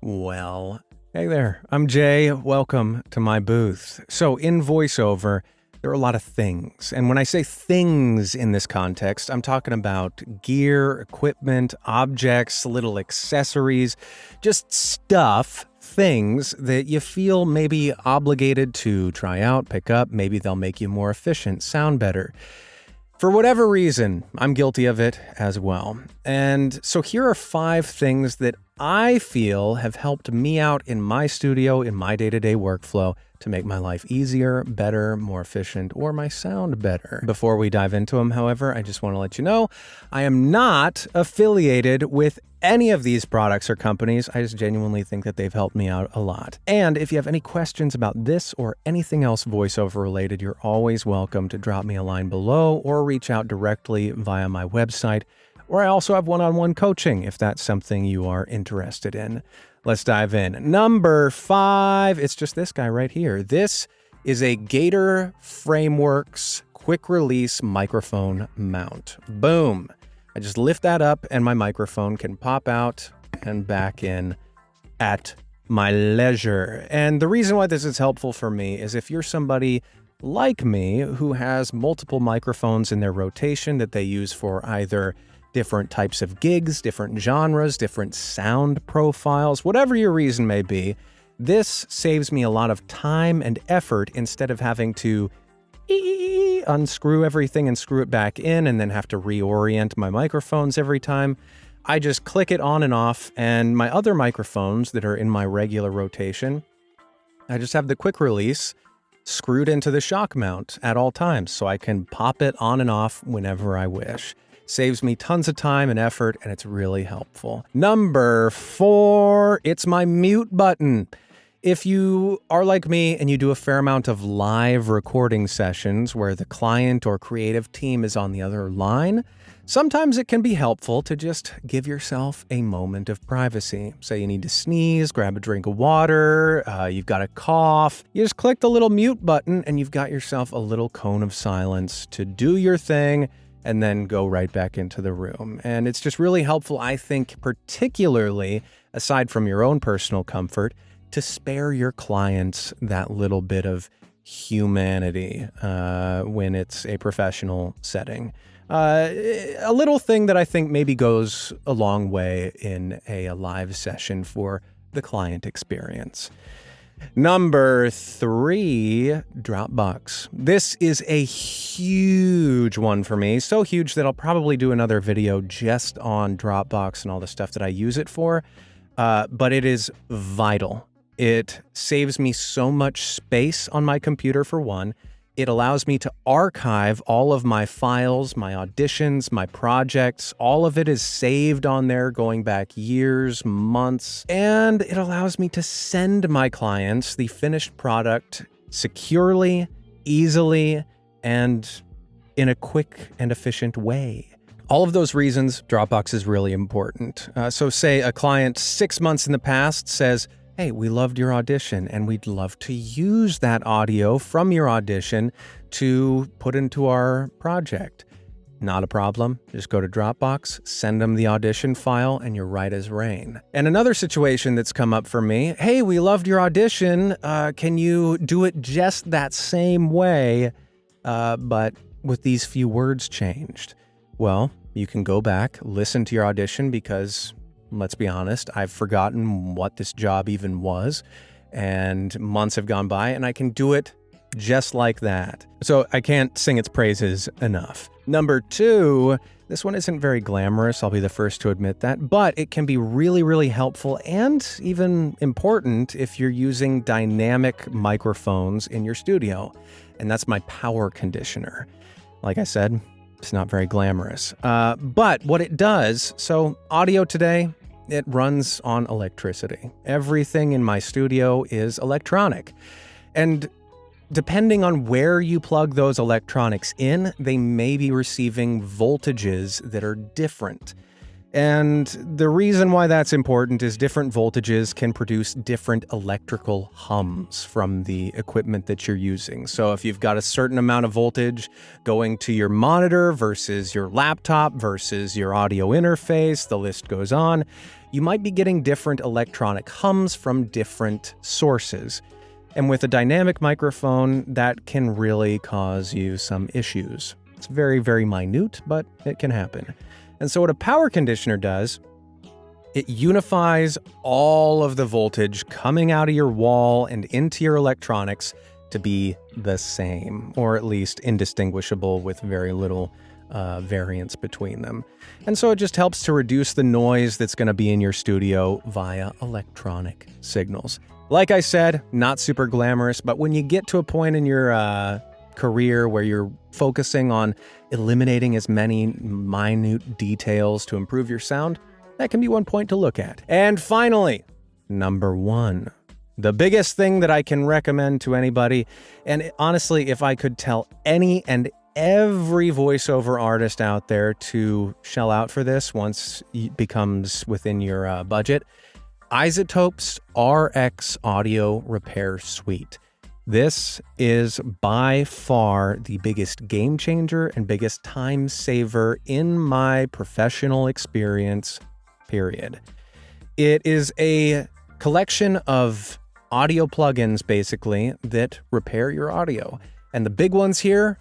Well, hey there, I'm Jay. Welcome to my booth. So in VoiceOver, there are a lot of things. And when I say things in this context, I'm talking about gear, equipment, objects, little accessories, just stuff, things that you feel maybe obligated to try out, pick up. Maybe they'll make you more efficient, sound better. For whatever reason, I'm guilty of it as well. And so here are 5 things that I feel have helped me out in my studio, in my day-to-day workflow, to make my life easier, better, more efficient, or my sound better. Before we dive into them, however, I just want to let you know, I am not affiliated with any of these products or companies. I just genuinely think that they've helped me out a lot. And if you have any questions about this or anything else voiceover related, you're always welcome to drop me a line below or reach out directly via my website, or I also have one-on-one coaching if that's something you are interested in. Let's dive in. Number 5, it's just this guy right here. This is a Gator Frameworks quick release microphone mount. Boom. I just lift that up and my microphone can pop out and back in at my leisure. And the reason why this is helpful for me is if you're somebody like me who has multiple microphones in their rotation that they use for either different types of gigs, different genres, different sound profiles, whatever your reason may be, this saves me a lot of time and effort instead of having to unscrew everything and screw it back in and then have to reorient my microphones every time. I just click it on and off, and my other microphones that are in my regular rotation, I just have the quick release screwed into the shock mount at all times so I can pop it on and off whenever I wish. Saves me tons of time and effort, and it's really helpful. Number 4, it's my mute button. If you are like me and you do a fair amount of live recording sessions where the client or creative team is on the other line, sometimes it can be helpful to just give yourself a moment of privacy. Say you need to sneeze, grab a drink of water, you've got a cough. You just click the little mute button and you've got yourself a little cone of silence to do your thing and then go right back into the room. And it's just really helpful, I think, particularly aside from your own personal comfort, to spare your clients that little bit of humanity when it's a professional setting. A little thing that I think maybe goes a long way in a live session for the client experience. Number 3, Dropbox. This is a huge one for me. So huge that I'll probably do another video just on Dropbox and all the stuff that I use it for. But it is vital. It saves me so much space on my computer, for one. It allows me to archive all of my files, my auditions, my projects. All of it is saved on there going back years, months. And it allows me to send my clients the finished product securely, easily, and in a quick and efficient way. All of those reasons, Dropbox is really important. So say a client 6 months in the past says, "Hey, we loved your audition and we'd love to use that audio from your audition to put into our project." Not a problem. Just go to Dropbox, send them the audition file, and you're right as rain. And another situation that's come up for me, "Hey, we loved your audition. Can you do it just that same way, but with these few words changed?" Well, you can go back, listen to your audition because, let's be honest, I've forgotten what this job even was, and months have gone by, and I can do it just like that. So I can't sing its praises enough. Number 2, this one isn't very glamorous, I'll be the first to admit that, but it can be really, really helpful and even important if you're using dynamic microphones in your studio, and that's my power conditioner. Like I said, it's not very glamorous. But what it does, so audio today, it runs on electricity. Everything in my studio is electronic. And depending on where you plug those electronics in, they may be receiving voltages that are different. And the reason why that's important is different voltages can produce different electrical hums from the equipment that you're using. So if you've got a certain amount of voltage going to your monitor versus your laptop versus your audio interface, the list goes on, you might be getting different electronic hums from different sources. And with a dynamic microphone, that can really cause you some issues. It's very, very minute, but it can happen. And so what a power conditioner does, it unifies all of the voltage coming out of your wall and into your electronics to be the same, or at least indistinguishable with very little variance between them. And so it just helps to reduce the noise that's going to be in your studio via electronic signals. Like I said, not super glamorous, but when you get to a point in your career where you're focusing on eliminating as many minute details to improve your sound, that can be one point to look at. And finally, number 1, the biggest thing that I can recommend to anybody, and honestly, if I could tell any and every voiceover artist out there to shell out for this once it becomes within your budget, iZotope's RX Audio Repair Suite. This is by far the biggest game changer and biggest time saver in my professional experience, period. It is a collection of audio plugins, basically, that repair your audio. And the big ones here,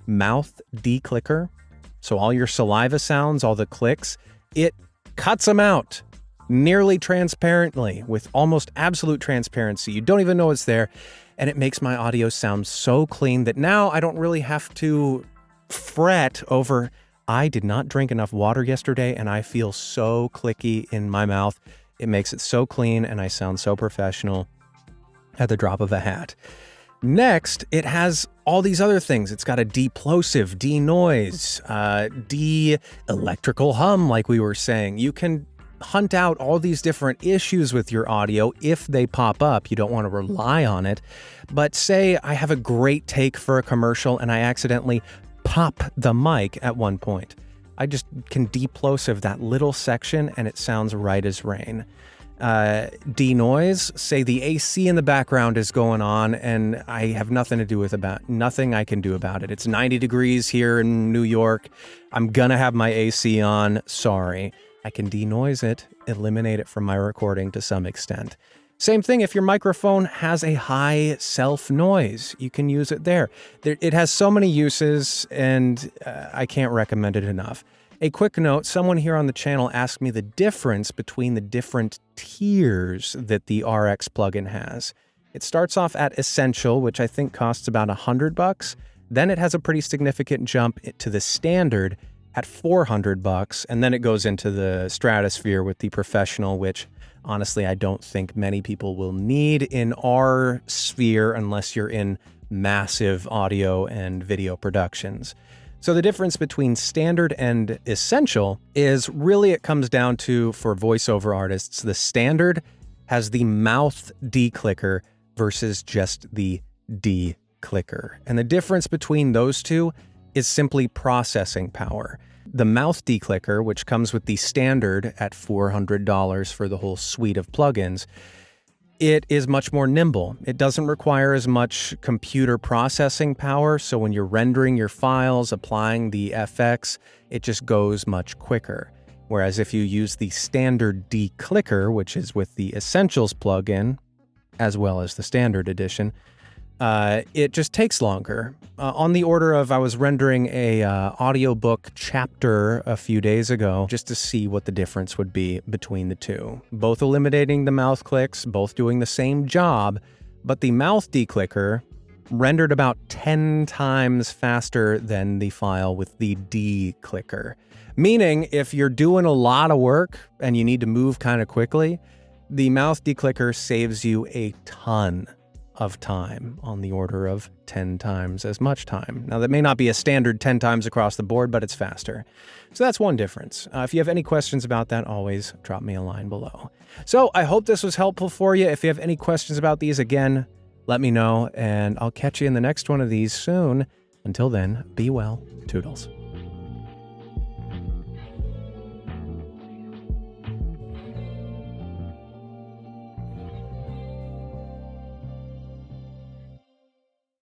mouth declicker. So all your saliva sounds, all the clicks, it cuts them out nearly transparently with almost absolute transparency. You don't even know it's there. And it makes my audio sound so clean that now I don't really have to fret over, I did not drink enough water yesterday and I feel so clicky in my mouth. It makes it so clean and I sound so professional at the drop of a hat. Next, it has all these other things. It's got a deplosive, denoise, de-electrical hum, like we were saying. You can hunt out all these different issues with your audio if they pop up. You don't want to rely on it. But say I have a great take for a commercial and I accidentally pop the mic at one point. I just can deplosive that little section and it sounds right as rain. Denoise, say the AC in the background is going on and I have nothing I can do about it. It's 90 degrees here in New York. I'm gonna have my AC on. Sorry. I can denoise it, eliminate it from my recording to some extent. Same thing if your microphone has a high self noise, you can use it there. It has so many uses and I can't recommend it enough. A quick note, someone here on the channel asked me the difference between the different tiers that the RX plugin has. It starts off at Essential, which I think costs about $100. Then it has a pretty significant jump to the Standard at $400, and then it goes into the stratosphere with the Professional, which honestly I don't think many people will need in our sphere unless you're in massive audio and video productions. So the difference between Standard and Essential is really it comes down to, for voiceover artists, the Standard has the mouth declicker versus just the declicker. And the difference between those two is simply processing power. The mouth declicker, which comes with the Standard at $400 for the whole suite of plugins, it is much more nimble. It doesn't require as much computer processing power, so when you're rendering your files, applying the FX, it just goes much quicker. Whereas if you use the Standard declicker, which is with the Essentials plugin, as well as the Standard edition, it just takes longer. On the order of, I was rendering a audiobook chapter a few days ago just to see what the difference would be between the two. Both eliminating the mouth clicks, both doing the same job, but the mouth declicker rendered about 10 times faster than the file with the declicker. Meaning, if you're doing a lot of work and you need to move kind of quickly, the mouth declicker saves you a ton of time, on the order of 10 times as much time. Now, that may not be a standard 10 times across the board, but it's faster. So that's one difference. If you have any questions about that, always drop me a line below. So I hope this was helpful for you. If you have any questions about these, again, let me know, and I'll catch you in the next one of these soon. Until then, be well. Toodles.